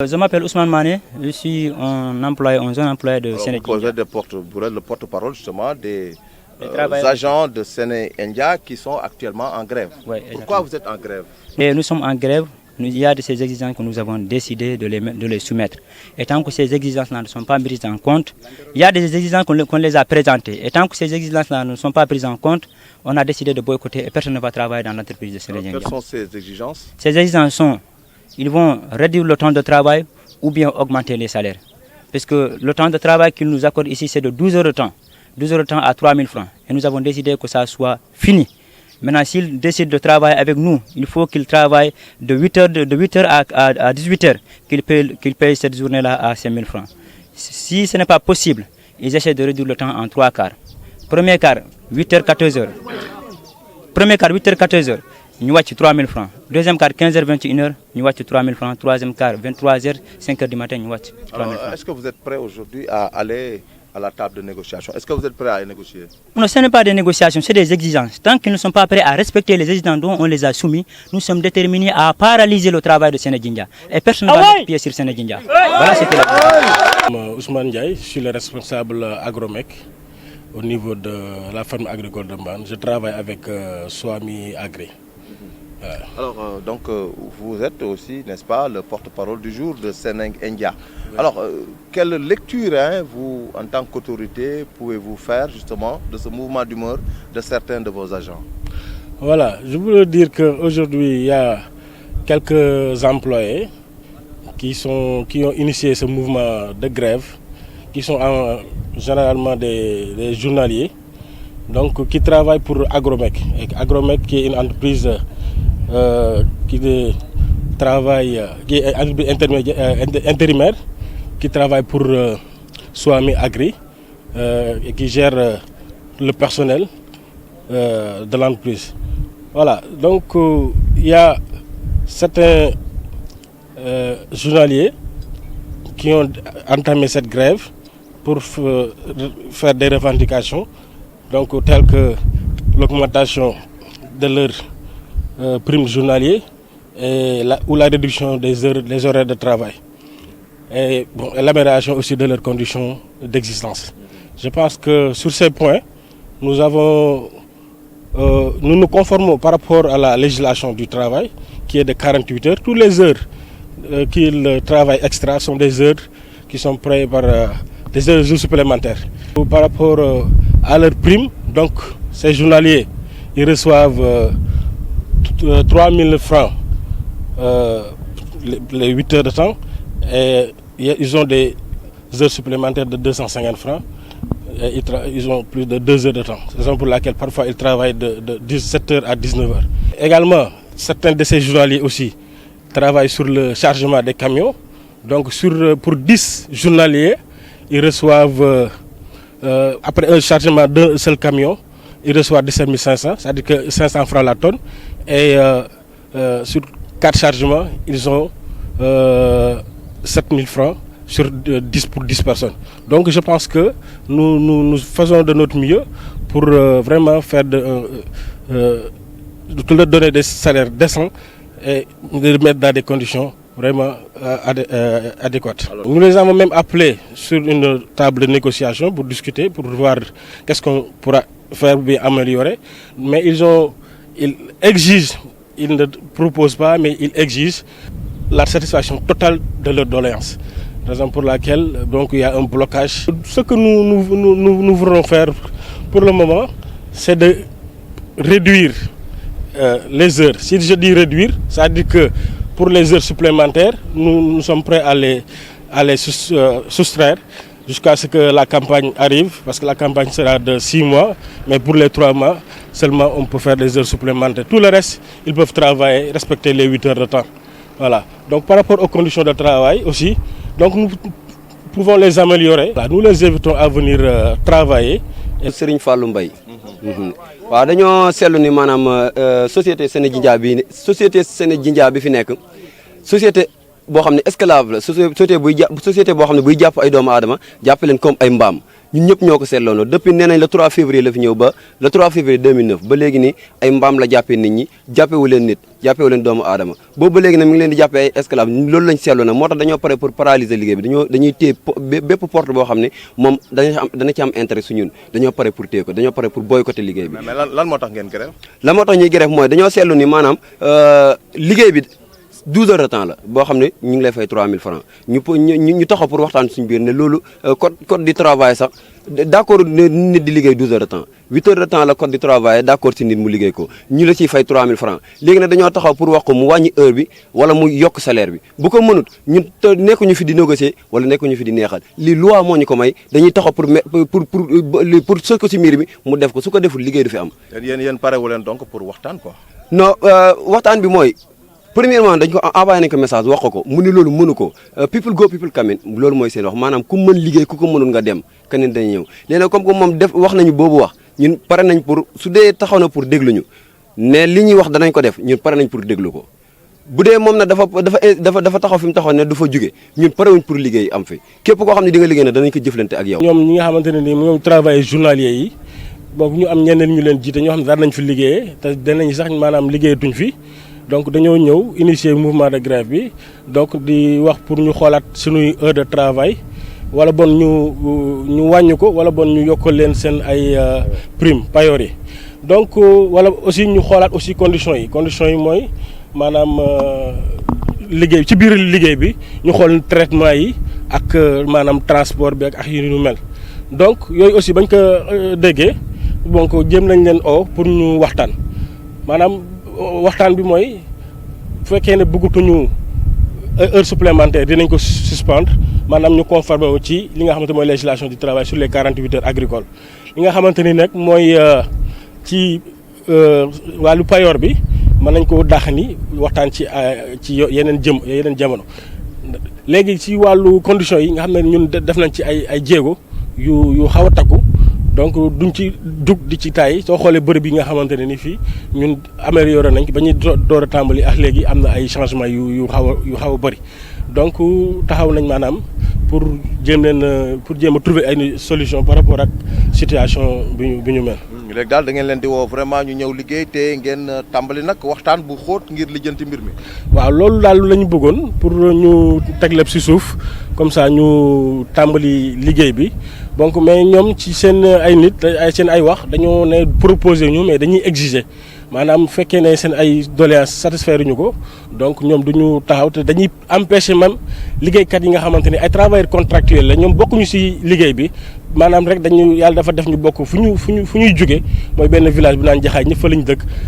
Je m'appelle Ousmane Mané, je suis un jeune employé de Séné Gindia. Vous êtes le porte-parole justement des agents de Séné Gindia qui sont actuellement en grève. Ouais, pourquoi vous êtes en grève? Et nous sommes en grève, il y a de ces exigences que nous avons décidé de les soumettre. Et tant que ces exigences-là ne sont pas prises en compte, il y a des exigences qu'on les a présentées. Et tant que ces exigences-là ne sont pas prises en compte, on a décidé de boycotter et personne ne va travailler dans l'entreprise de Séné Gindia. Quelles sont ces exigences? Ces exigences sont: ils vont réduire le temps de travail ou bien augmenter les salaires. Parce que le temps de travail qu'ils nous accordent ici, c'est de 12 heures de temps. 12 heures de temps à 3 000 francs. Et nous avons décidé que ça soit fini. Maintenant, s'ils décident de travailler avec nous, il faut qu'ils travaillent de 8 heures à 18 heures, qu'ils payent cette journée-là à 5 000 francs. Si ce n'est pas possible, ils essaient de réduire le temps en 3 quarts. Premier quart, 8 heures, 14 heures. Premier quart, 8 heures, 14 heures. Nous avons 3 000 francs. Deuxième quart, 15 h 21 h, nous avons 3 000 francs. Troisième quart, 23 h, 5 h du matin, nous avons 3 000 francs. Est-ce que vous êtes prêt aujourd'hui à aller à la table de négociation? Est-ce que vous êtes prêt à négocier? Non, ce n'est pas des négociations, c'est des exigences. Tant qu'ils ne sont pas prêts à respecter les exigences dont on les a soumis, nous sommes déterminés à paralyser le travail de Séné Gindia. Et personne ne va mettre pied sur Séné Gindia. Voilà ce qu'il a. Ousmane Ndiaye, je suis le responsable agromec au niveau de la ferme agricole de Mbane. Je travaille avec Swami Agri. Alors, vous êtes aussi, n'est-ce pas, le porte-parole du jour de Séné Gindia. Alors, quelle lecture, vous, en tant qu'autorité, pouvez-vous faire justement de ce mouvement d'humeur de certains de vos agents? Voilà, je voulais dire qu'aujourd'hui, il y a quelques employés qui ont initié ce mouvement de grève, qui sont généralement des journaliers, donc qui travaillent pour Agromec. Et Agromec, qui est une entreprise qui est intérimaire, qui travaille pour Swami Agri et qui gère le personnel de l'entreprise. Voilà, donc il y a certains journaliers qui ont entamé cette grève pour faire des revendications, donc telles que l'augmentation de leur prime journalier ou la réduction des horaires de travail et l'amélioration aussi de leurs conditions d'existence. Je pense que sur ces points, nous nous conformons par rapport à la législation du travail qui est de 48 heures. Toutes les heures qu'ils travaillent extra sont des heures qui sont prévues par des heures supplémentaires. Par rapport à leur prime, donc ces journaliers, ils reçoivent 3 000 francs les 8 heures de temps et ils ont des heures supplémentaires de 250 francs et ils ont plus de 2 heures de temps. C'est la raison pour laquelle parfois ils travaillent de 17 heures à 19 heures. Également, certains de ces journaliers aussi travaillent sur le chargement des camions. Donc pour 10 journaliers, ils reçoivent, après un chargement d'un seul camion, ils reçoivent 17 500, c'est-à-dire que 500 francs la tonne. Et sur 4 chargements, ils ont 7 000 francs pour 10 personnes. Donc je pense que nous faisons de notre mieux pour vraiment faire leur donner des salaires décents et de les mettre dans des conditions vraiment adéquates. Alors, nous les avons même appelés sur une table de négociation pour discuter, pour voir qu'est-ce qu'on pourra faire bien améliorer. Mais ils exigent, ils ne proposent pas, mais ils exigent la satisfaction totale de leurs doléances. Raison pour laquelle donc, il y a un blocage. Ce que nous voulons faire pour le moment, c'est de réduire les heures. Si je dis réduire, ça veut dire que pour les heures supplémentaires, nous sommes prêts à les soustraire jusqu'à ce que la campagne arrive, parce que la campagne sera de 6 mois, mais pour les 3 mois, seulement on peut faire des heures supplémentaires. Tout le reste, ils peuvent travailler, respecter les 8 heures de temps. Voilà. Donc par rapport aux conditions de travail aussi, donc nous pouvons les améliorer. Nous les invitons à venir travailler. Serigne Fallou Mbaye. waaw dañoo seetlu ni maanaam société Séné Gindia bi fi nekk société boo xam ne esclave la société boo xam ne buy jàpp ay doomu aadama jàpp leen comme ay mbaam ñun ñëpp ñoo ko seetloonoo depuis nee nañ le 3 février la fi ñëw ba le 3 février 2009 ba léegi ni ay mbaam la jàppee nit ñi jàppewu leen nit jàppewu leen doomu aadama boobu ba léegi nag mi ngi leen di jàppee ay esclave loolu lañ seetloo nag moo tax dañoo pare pour paralyser liggéey bi dañuy téye bépp porte boo xam ne moom dana ci am intérêt su ñun dañoo pare pour téye ko dañoo pare pour boycotter liggéey bi. mais lan moo tax ngeen grève. lan moo tax ñuy grève mooy dañoo seetlu ni maanaam liggéey bi 12 heures de temps la boo xam ne ñu ngi lay fay 3000 francs ñu taxaw pour waxtaan suñu biir ne loolu code du travail sax d'accord nit di liggéey 12 heures de temps 8 heures de temps la code du travail d'accord si nit mu liggéey ko ñu la ciy fay 3000 francs léegi nag dañoo taxaw pour wax ko mu wàññi heure bi wala mu yokk salaire bi bu ko mënut ñun nekkuñu fi di négocier wala nekkuñu fi di neexal lii loi moo ñu ko may dañuy taxaw pour soo ko si miir bi mu def ko su ko deful liggéey du fi am. yéen parewu leen donc pour waxtaan quoi. non waxtaan bi mooy. premièrement dañ ko envoyé nañ ko message wax ko mu ni loolu mënu ko people go people come in loolu mooy seen wax maanaam ku mën liggéey ku ko mënul nga dem keneen dañuy ñëw léegi nag comme que moom wax nañu boobu wax ñun pare nañ pour su dee taxaw na pour déglu ñu ne li ñuy wax danañ ko def ñun pare nañ pour déglu ko bu dee moom nag dafa taxaw fi mu taxaw ne du fa jóge ñun parewuñ pour liggéey am fi képp koo xam ne di nga liggéey ne danañ ko jëflante ak yow. ñoom ñi nga xamante ne ni ñoom travail journalier yi boobu ñu am ñeneen ñu leen jiite ñoo xam ne daan nañ fi liggéeyee te danañ sax maanaam liggéeyatuñ fi donc dañoo ñëw initier mouvement de grève bi donc di wax pour ñu xoolaat suñuy heure de travail wala bon ñu wàññi ko wala bon ñu yokkal leen seen ay prime payoor yi donc wala aussi ñu xoolaat aussi conditions yi mooy maanaam liggéey ci biir liggéey bi ñu xool traitement yi ak maanaam transport bi ak yu ñu mel donc yooyu aussi bañ ko déggee donc jéem nañ leen pour ñu waxtaan maanaam waxtaan bi mooy bu fekkee ne bëggatuñu heure supplémentaire dinañ ko suspendre maanaam ñu conformer wu ci li nga xamante mooy législation du travail sur les 48 heures agricoles li nga xamante ni nag mooy ci wàllu payoor bi mën nañ ko dàq ni waxtaan ci yeneen jamono léegi ci wàllu conditions yi nga xam ne ñun def nañ ci ay jéego yu xaw a takku donc duñ ci dug di ci taay soo xoolee bërëb yi nga xamante ne ni fii ñun amélioré nañ ba ñuy door a tàmbali ak léegi am na ay changement yu xaw a bëri donc taxaw nañ maanaam pour jéem a trouver ay solution par rapport ak situation bi ñu mel. léegi daal da ngeen leen di woo vraiment ñu ñëw liggéey te ngeen tàmbali nag waxtaan bu xóot ngir lijjanti mbir mi. waaw loolu daal la ñu bëggoon pour ñu teg lépp ci suuf comme ça ñu tàmbali liggéey bi donc mais ñoom ci seen ay nit seen ay wax dañoo ne proposer ñu mais dañuy exiger maanaam bu fekkee ne seen ay doléances satisfaire ñu ko donc ñoom du ñu taxaw te dañuy empêcher même liggéeykat yi nga xamante ni ay travailleurs contractuels la ñoom bokkuñu ci liggéey bi maanaam rek yàlla dafa def ñu bokk fu ñuy jóge mooy benn village bu naan Jaxaay ñëpp fa lañ dëkk